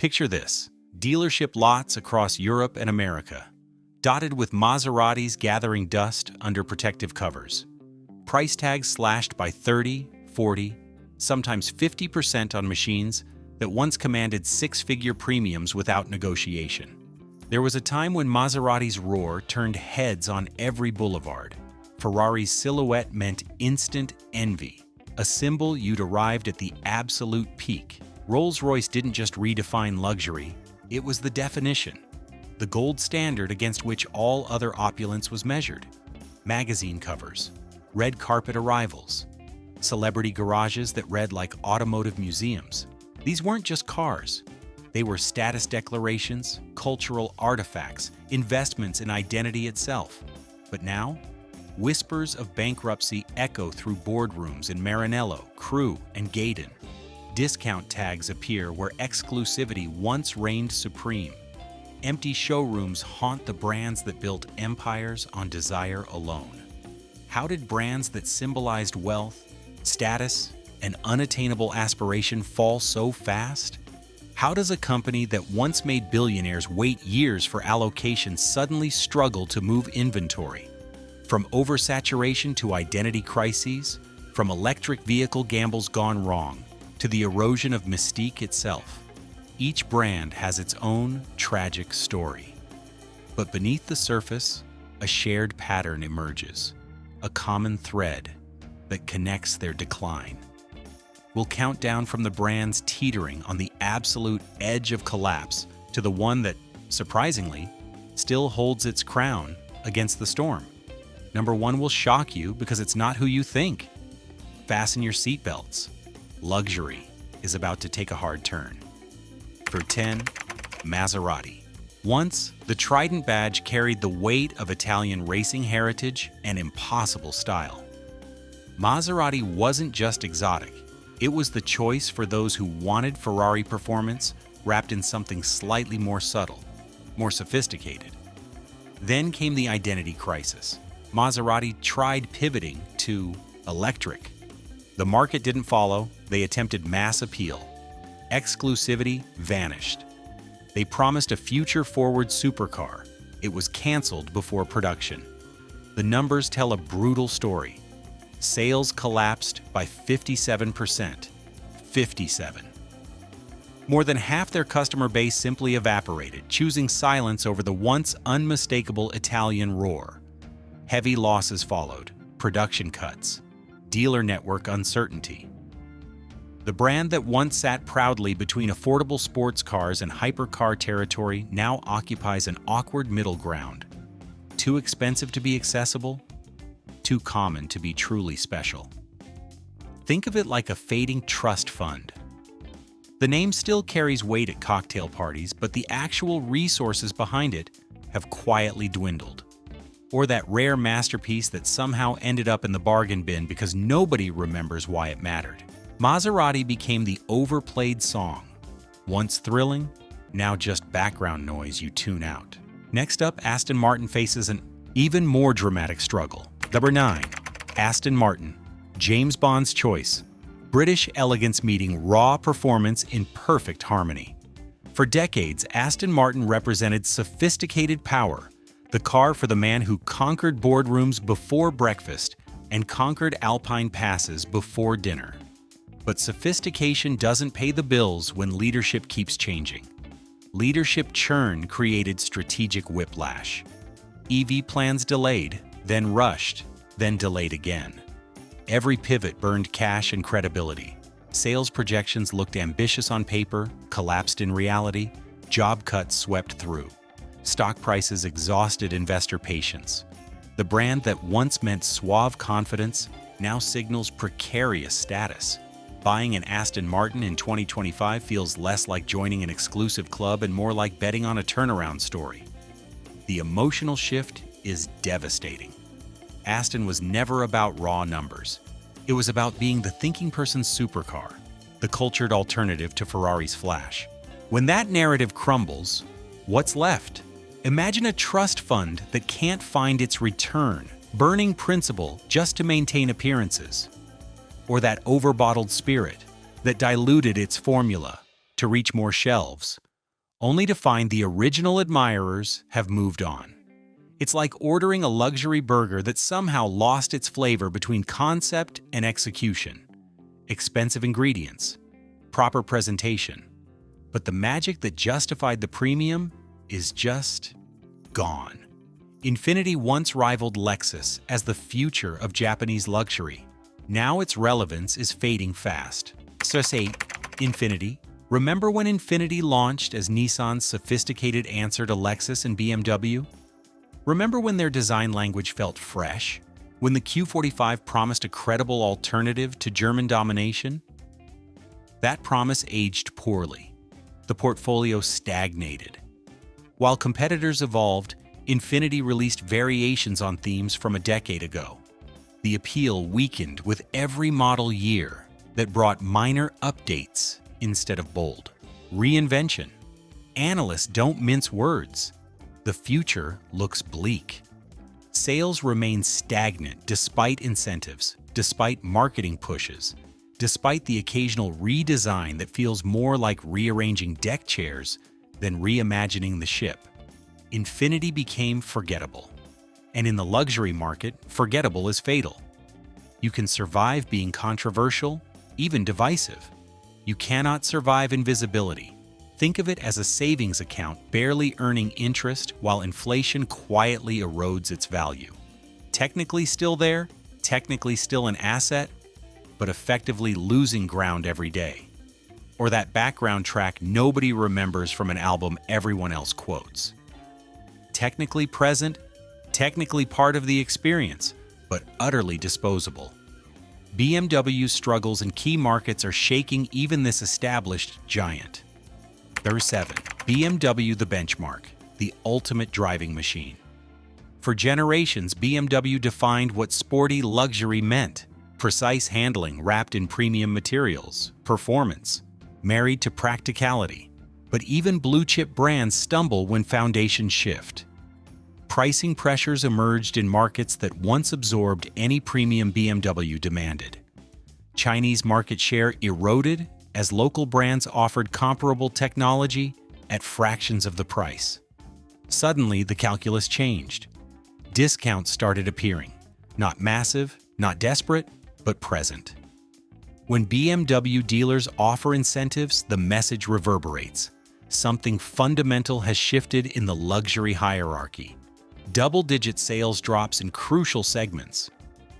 Picture this: dealership lots across Europe and America, dotted with Maseratis gathering dust under protective covers. Price tags slashed by 30, 40, sometimes 50% on machines that once commanded six-figure premiums without negotiation. There was a time when Maserati's roar turned heads on every boulevard. Ferrari's silhouette meant instant envy, a symbol you'd arrived at the absolute peak. Rolls-Royce didn't just redefine luxury, it was the definition, the gold standard against which all other opulence was measured. Magazine covers, red carpet arrivals, celebrity garages that read like automotive museums. These weren't just cars. They were status declarations, cultural artifacts, investments in identity itself. But now, whispers of bankruptcy echo through boardrooms in Maranello, Crewe, and Gaydon. Discount tags appear where exclusivity once reigned supreme. Empty showrooms haunt the brands that built empires on desire alone. How did brands that symbolized wealth, status, and unattainable aspiration fall so fast? How does a company that once made billionaires wait years for allocation suddenly struggle to move inventory? From oversaturation to identity crises, from electric vehicle gambles gone wrong, to the erosion of mystique itself. Each brand has its own tragic story. But beneath the surface, a shared pattern emerges, a common thread that connects their decline. We'll count down from the brands teetering on the absolute edge of collapse to the one that, surprisingly, still holds its crown against the storm. Number 1 will shock you because it's not who you think. Fasten your seatbelts. Luxury is about to take a hard turn. For 10, Maserati. Once, the Trident badge carried the weight of Italian racing heritage and impossible style. Maserati wasn't just exotic. It was the choice for those who wanted Ferrari performance wrapped in something slightly more subtle, more sophisticated. Then came the identity crisis. Maserati tried pivoting to electric. The market didn't follow. They attempted mass appeal. Exclusivity vanished. They promised a future-forward supercar. It was canceled before production. The numbers tell a brutal story. Sales collapsed by 57%. 57. More than half their customer base simply evaporated, choosing silence over the once unmistakable Italian roar. Heavy losses followed, production cuts, dealer network uncertainty. The brand that once sat proudly between affordable sports cars and hypercar territory now occupies an awkward middle ground. Too expensive to be accessible, too common to be truly special. Think of it like a fading trust fund. The name still carries weight at cocktail parties, but the actual resources behind it have quietly dwindled. Or that rare masterpiece that somehow ended up in the bargain bin because nobody remembers why it mattered. Maserati became the overplayed song. Once thrilling, now just background noise you tune out. Next up, Aston Martin faces an even more dramatic struggle. Number 9. Aston Martin. James Bond's choice. British elegance meeting raw performance in perfect harmony. For decades, Aston Martin represented sophisticated power, the car for the man who conquered boardrooms before breakfast and conquered alpine passes before dinner. But sophistication doesn't pay the bills when leadership keeps changing. Leadership churn created strategic whiplash. EV plans delayed, then rushed, then delayed again. Every pivot burned cash and credibility. Sales projections looked ambitious on paper, collapsed in reality, job cuts swept through. Stock prices exhausted investor patience. The brand that once meant suave confidence now signals precarious status. Buying an Aston Martin in 2025 feels less like joining an exclusive club and more like betting on a turnaround story. The emotional shift is devastating. Aston was never about raw numbers. It was about being the thinking person's supercar, the cultured alternative to Ferrari's flash. When that narrative crumbles, what's left? Imagine a trust fund that can't find its return, burning principle just to maintain appearances. Or that overbottled spirit that diluted its formula to reach more shelves, only to find the original admirers have moved on. It's like ordering a luxury burger that somehow lost its flavor between concept and execution. Expensive ingredients, proper presentation, but the magic that justified the premium is just gone. Infiniti once rivaled Lexus as the future of Japanese luxury. Now its relevance is fading fast. So say, Infiniti. Remember when Infiniti launched as Nissan's sophisticated answer to Lexus and BMW? Remember when their design language felt fresh? When the Q45 promised a credible alternative to German domination? That promise aged poorly. The portfolio stagnated. While competitors evolved, Infiniti released variations on themes from a decade ago. The appeal weakened with every model year that brought minor updates instead of bold reinvention. Analysts don't mince words. The future looks bleak. Sales remain stagnant despite incentives, despite marketing pushes, despite the occasional redesign that feels more like rearranging deck chairs than reimagining the ship. Infiniti became forgettable. And in the luxury market, forgettable is fatal. You can survive being controversial, even divisive. You cannot survive invisibility. Think of it as a savings account barely earning interest while inflation quietly erodes its value. Technically still there, technically still an asset, but effectively losing ground every day. Or that background track nobody remembers from an album everyone else quotes. Technically present, technically part of the experience, but utterly disposable. BMW's struggles in key markets are shaking even this established giant. There's 7. BMW the benchmark, the ultimate driving machine. For generations, BMW defined what sporty luxury meant. Precise handling wrapped in premium materials, performance, married to practicality. But even blue-chip brands stumble when foundations shift. Pricing pressures emerged in markets that once absorbed any premium BMW demanded. Chinese market share eroded as local brands offered comparable technology at fractions of the price. Suddenly, the calculus changed. Discounts started appearing. Not massive, not desperate, but present. When BMW dealers offer incentives, the message reverberates. Something fundamental has shifted in the luxury hierarchy. Double-digit sales drops in crucial segments.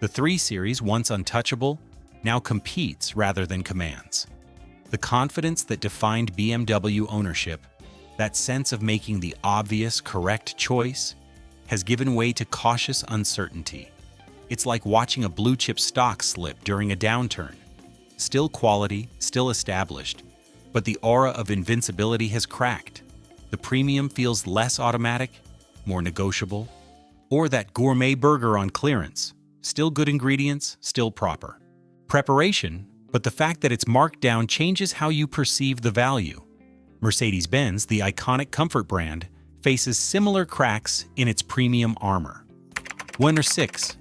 The 3 Series, once untouchable, now competes rather than commands. The confidence that defined BMW ownership, that sense of making the obvious, correct choice, has given way to cautious uncertainty. It's like watching a blue-chip stock slip during a downturn. Still quality, still established, but the aura of invincibility has cracked. The premium feels less automatic, more negotiable, or that gourmet burger on clearance. Still good ingredients, still proper. Preparation, but the fact that it's marked down changes how you perceive the value. Mercedes-Benz, the iconic comfort brand, faces similar cracks in its premium armor. Winner 6.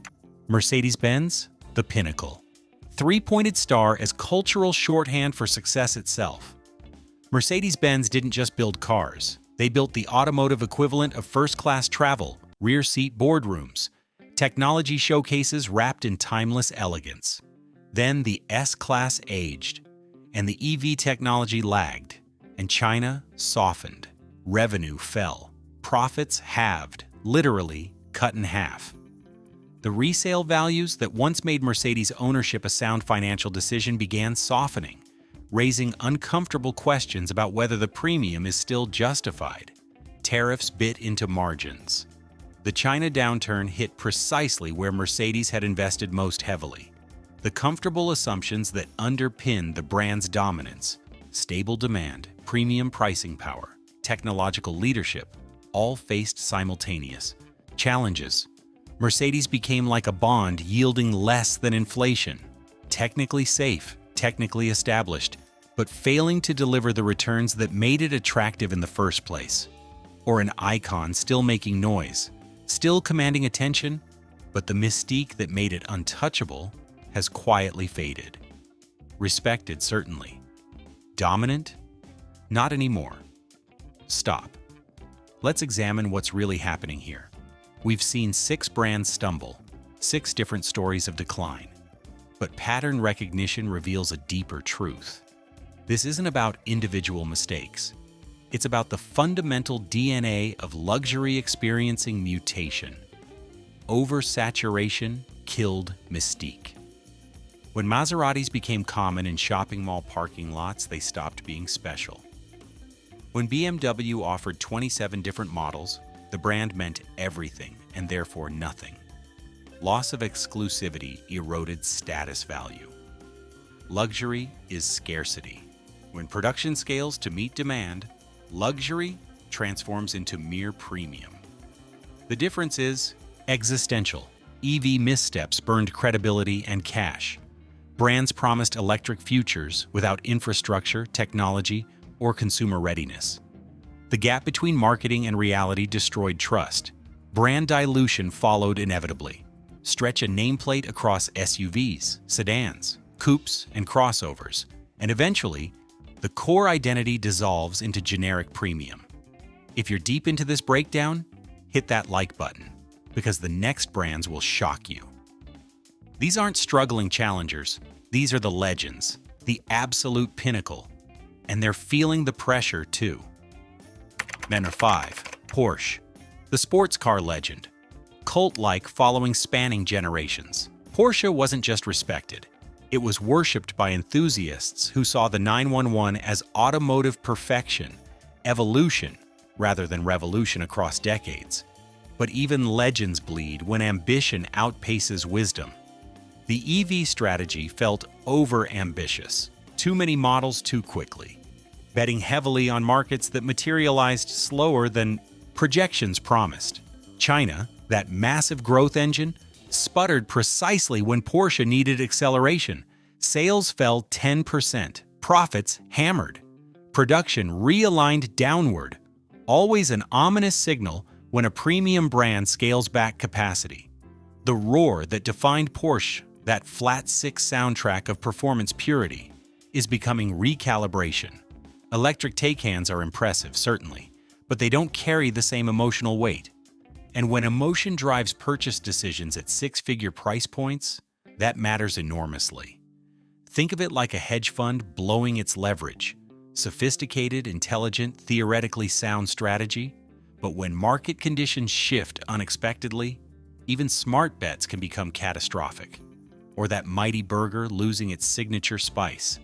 Mercedes-Benz, the pinnacle. 3-pointed star as cultural shorthand for success itself. Mercedes-Benz didn't just build cars. They built the automotive equivalent of first-class travel, rear-seat boardrooms, technology showcases wrapped in timeless elegance. Then the S-Class aged, and the EV technology lagged, and China softened. Revenue fell. Profits halved, literally cut in half. The resale values that once made Mercedes ownership a sound financial decision began softening, raising uncomfortable questions about whether the premium is still justified. Tariffs bit into margins. The China downturn hit precisely where Mercedes had invested most heavily. The comfortable assumptions that underpinned the brand's dominance, stable demand, premium pricing power, technological leadership, all faced simultaneous challenges. Mercedes became like a bond yielding less than inflation, technically safe, technically established, but failing to deliver the returns that made it attractive in the first place. Or an icon still making noise, still commanding attention, but the mystique that made it untouchable has quietly faded. Respected, certainly. Dominant? Not anymore. Stop. Let's examine what's really happening here. We've seen 6 brands stumble, 6 different stories of decline. But pattern recognition reveals a deeper truth. This isn't about individual mistakes. It's about the fundamental DNA of luxury experiencing mutation. Oversaturation killed mystique. When Maseratis became common in shopping mall parking lots, they stopped being special. When BMW offered 27 different models, the brand meant everything and therefore nothing. Loss of exclusivity eroded status value. Luxury is scarcity. When production scales to meet demand, luxury transforms into mere premium. The difference is existential. EV missteps burned credibility and cash. Brands promised electric futures without infrastructure, technology, or consumer readiness. The gap between marketing and reality destroyed trust. Brand dilution followed inevitably. Stretch a nameplate across SUVs, sedans, coupes, and crossovers, and eventually, the core identity dissolves into generic premium. If you're deep into this breakdown, hit that like button, because the next brands will shock you. These aren't struggling challengers, these are the legends, the absolute pinnacle, and they're feeling the pressure too. Number 5. Porsche, the sports car legend. Cult-like following spanning generations. Porsche wasn't just respected, it was worshipped by enthusiasts who saw the 911 as automotive perfection, evolution, rather than revolution across decades. But even legends bleed when ambition outpaces wisdom. The EV strategy felt over-ambitious, too many models too quickly, betting heavily on markets that materialized slower than projections promised. China, that massive growth engine, sputtered precisely when Porsche needed acceleration. Sales fell 10%, profits hammered, production realigned downward, always an ominous signal when a premium brand scales back capacity. The roar that defined Porsche, that flat 6 soundtrack of performance purity, is becoming recalibration. Electric Taycans are impressive, certainly, but they don't carry the same emotional weight. And when emotion drives purchase decisions at 6-figure price points, that matters enormously. Think of it like a hedge fund blowing its leverage. Sophisticated, intelligent, theoretically sound strategy, but when market conditions shift unexpectedly, even smart bets can become catastrophic. Or that mighty burger losing its signature spice.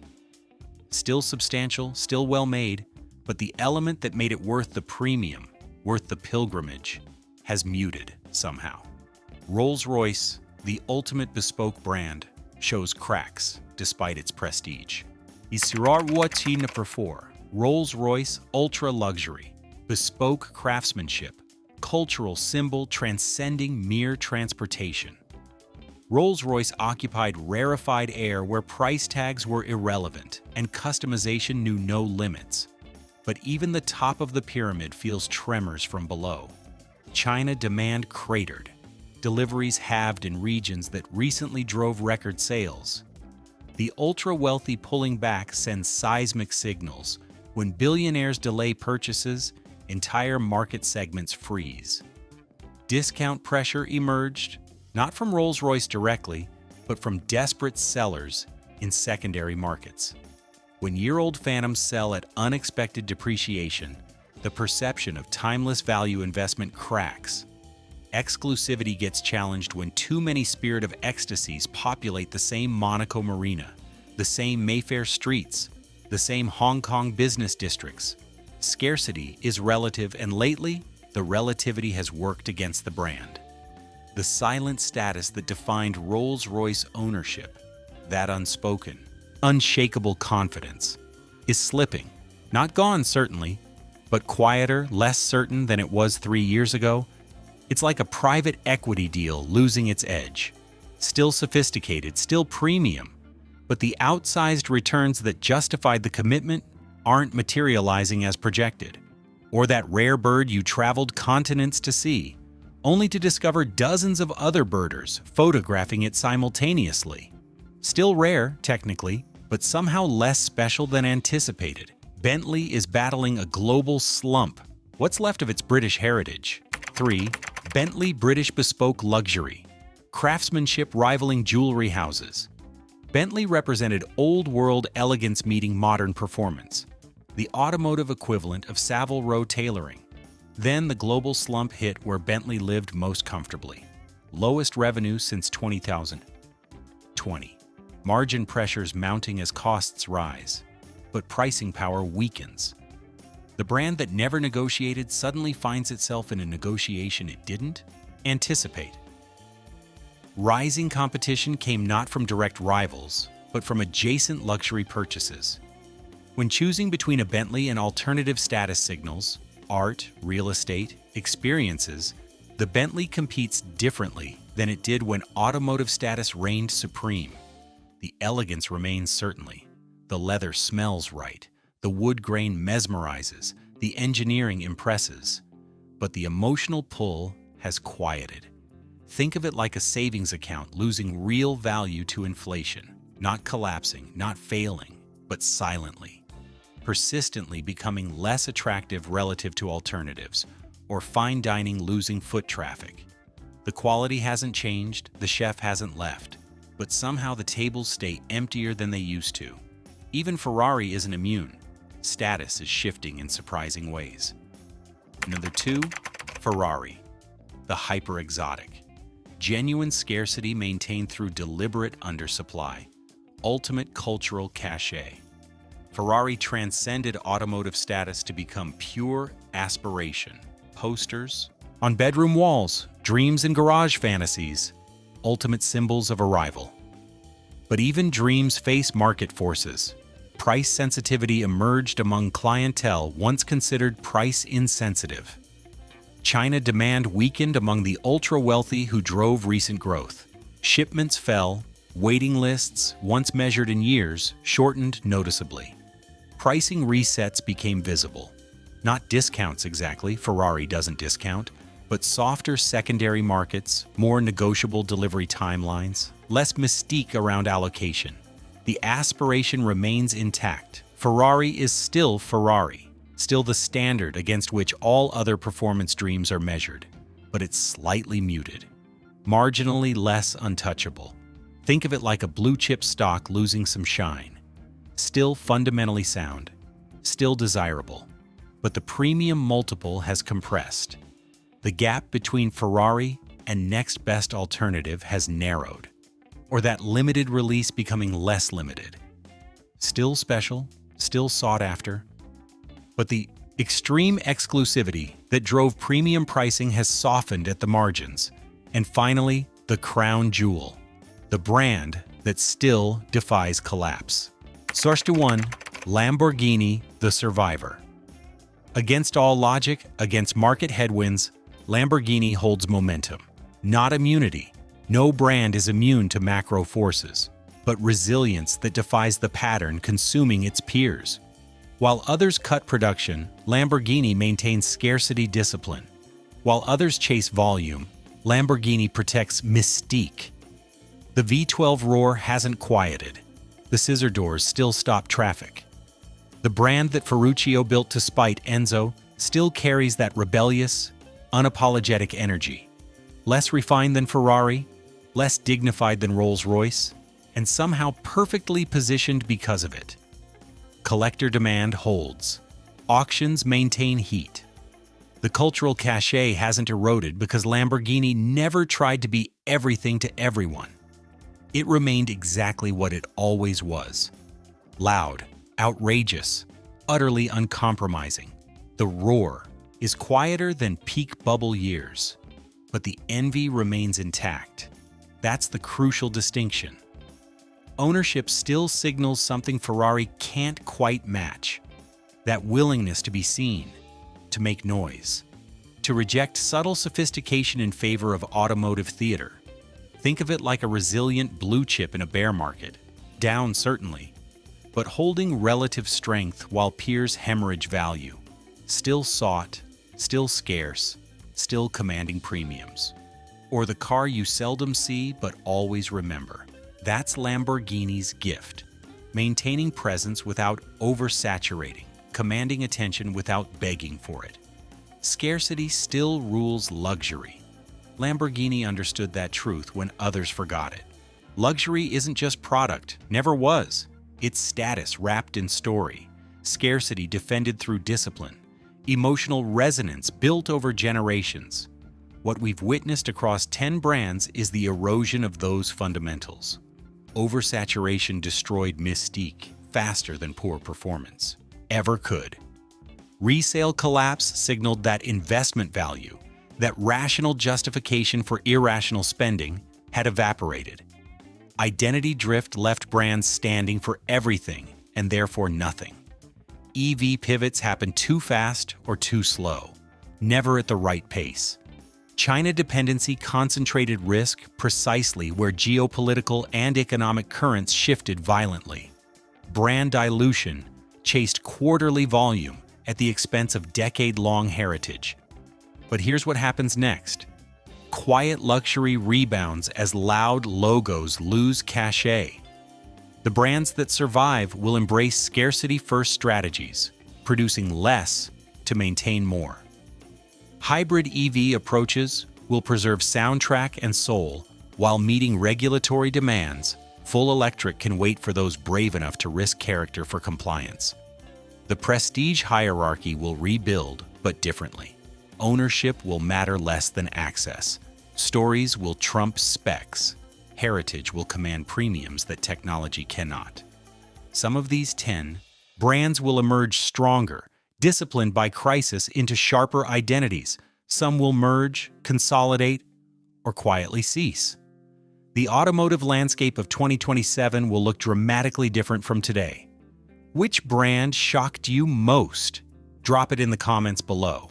Still substantial, still well-made, but the element that made it worth the premium, worth the pilgrimage, has muted somehow. Rolls-Royce, the ultimate bespoke brand, shows cracks despite its prestige. Number 4. Rolls-Royce Ultra Luxury, bespoke craftsmanship, cultural symbol transcending mere transportation. Rolls-Royce occupied rarefied air where price tags were irrelevant and customization knew no limits. But even the top of the pyramid feels tremors from below. China demand cratered. Deliveries halved in regions that recently drove record sales. The ultra-wealthy pulling back sends seismic signals. When billionaires delay purchases, entire market segments freeze. Discount pressure emerged, not from Rolls-Royce directly, but from desperate sellers in secondary markets. When year-old phantoms sell at unexpected depreciation, the perception of timeless value investment cracks. Exclusivity gets challenged when too many Spirit of Ecstasies populate the same Monaco marina, the same Mayfair streets, the same Hong Kong business districts. Scarcity is relative, and lately, the relativity has worked against the brand. The silent status that defined Rolls-Royce ownership, that unspoken, unshakable confidence, is slipping. Not gone, certainly, but quieter, less certain than it was 3 years ago. It's like a private equity deal losing its edge. Still sophisticated, still premium, but the outsized returns that justified the commitment aren't materializing as projected. Or that rare bird you traveled continents to see, only to discover dozens of other birders photographing it simultaneously. Still rare, technically, but somehow less special than anticipated. Bentley is battling a global slump. What's left of its British heritage? 3. Bentley British bespoke luxury. Craftsmanship rivaling jewelry houses. Bentley represented old-world elegance meeting modern performance, the automotive equivalent of Savile Row tailoring. Then the global slump hit where Bentley lived most comfortably. Lowest revenue since 2020. Margin pressures mounting as costs rise, but pricing power weakens. The brand that never negotiated suddenly finds itself in a negotiation it didn't anticipate. Rising competition came not from direct rivals, but from adjacent luxury purchases. When choosing between a Bentley and alternative status signals, art, real estate, experiences, the Bentley competes differently than it did when automotive status reigned supreme. The elegance remains certainly. The leather smells right. The wood grain mesmerizes. The engineering impresses. But the emotional pull has quieted. Think of it like a savings account losing real value to inflation, not collapsing, not failing, but silently, persistently becoming less attractive relative to alternatives, or fine dining losing foot traffic. The quality hasn't changed, the chef hasn't left, but somehow the tables stay emptier than they used to. Even Ferrari isn't immune. Status is shifting in surprising ways. Number 2, Ferrari, the hyper-exotic. Genuine scarcity maintained through deliberate undersupply. Ultimate cultural cachet. Ferrari transcended automotive status to become pure aspiration. Posters on bedroom walls, dreams and garage fantasies, ultimate symbols of arrival. But even dreams face market forces. Price sensitivity emerged among clientele once considered price insensitive. China demand weakened among the ultra-wealthy who drove recent growth. Shipments fell, waiting lists, once measured in years, shortened noticeably. Pricing resets became visible. Not discounts exactly, Ferrari doesn't discount, but softer secondary markets, more negotiable delivery timelines, less mystique around allocation. The aspiration remains intact. Ferrari is still Ferrari. Still the standard against which all other performance dreams are measured, but it's slightly muted, marginally less untouchable. Think of it like a blue-chip stock losing some shine. Still fundamentally sound, still desirable, but the premium multiple has compressed. The gap between Ferrari and next best alternative has narrowed, or that limited release becoming less limited. Still special, still sought after, but the extreme exclusivity that drove premium pricing has softened at the margins. And finally, the crown jewel, the brand that still defies collapse. Source to 1, Lamborghini, the survivor. Against all logic, against market headwinds, Lamborghini holds momentum. Not immunity. No brand is immune to macro forces, but resilience that defies the pattern consuming its peers. While others cut production, Lamborghini maintains scarcity discipline. While others chase volume, Lamborghini protects mystique. The V12 roar hasn't quieted. The scissor doors still stop traffic. The brand that Ferruccio built to spite Enzo still carries that rebellious, unapologetic energy. Less refined than Ferrari, less dignified than Rolls-Royce, and somehow perfectly positioned because of it. Collector demand holds. Auctions maintain heat. The cultural cachet hasn't eroded because Lamborghini never tried to be everything to everyone. It remained exactly what it always was. Loud, outrageous, utterly uncompromising. The roar is quieter than peak bubble years, but the envy remains intact. That's the crucial distinction. Ownership still signals something Ferrari can't quite match. That willingness to be seen, to make noise, to reject subtle sophistication in favor of automotive theater. Think of it like a resilient blue chip in a bear market, down certainly, but holding relative strength while peers hemorrhage value. Still sought, still scarce, still commanding premiums. Or the car you seldom see but always remember. That's Lamborghini's gift, maintaining presence without oversaturating, commanding attention without begging for it. Scarcity still rules luxury. Lamborghini understood that truth when others forgot it. Luxury isn't just product, never was. It's status wrapped in story, scarcity defended through discipline, emotional resonance built over generations. What we've witnessed across 10 brands is the erosion of those fundamentals. Oversaturation destroyed mystique faster than poor performance ever could. Resale collapse signaled that investment value, that rational justification for irrational spending, had evaporated. Identity drift left brands standing for everything and therefore nothing. EV pivots happen too fast or too slow, never at the right pace. China dependency concentrated risk precisely where geopolitical and economic currents shifted violently. Brand dilution chased quarterly volume at the expense of decade-long heritage. But here's what happens next. Quiet luxury rebounds as loud logos lose cachet. The brands that survive will embrace scarcity-first strategies, producing less to maintain more. Hybrid EV approaches will preserve soundtrack and soul while meeting regulatory demands. Full electric can wait for those brave enough to risk character for compliance. The prestige hierarchy will rebuild, but differently. Ownership will matter less than access. Stories will trump specs. Heritage will command premiums that technology cannot. Some of these 10 brands will emerge stronger, disciplined by crisis into sharper identities. Some will merge, consolidate, or quietly cease. The automotive landscape of 2027 will look dramatically different from today. Which brand shocked you most? Drop it in the comments below.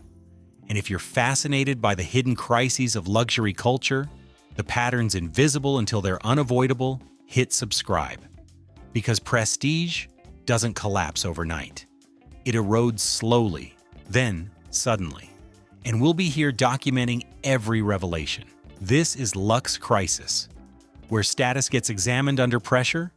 And if you're fascinated by the hidden crises of luxury culture, the patterns invisible until they're unavoidable, hit subscribe. Because prestige doesn't collapse overnight. It erodes slowly, then suddenly. And we'll be here documenting every revelation. This is Lux Crisis, where status gets examined under pressure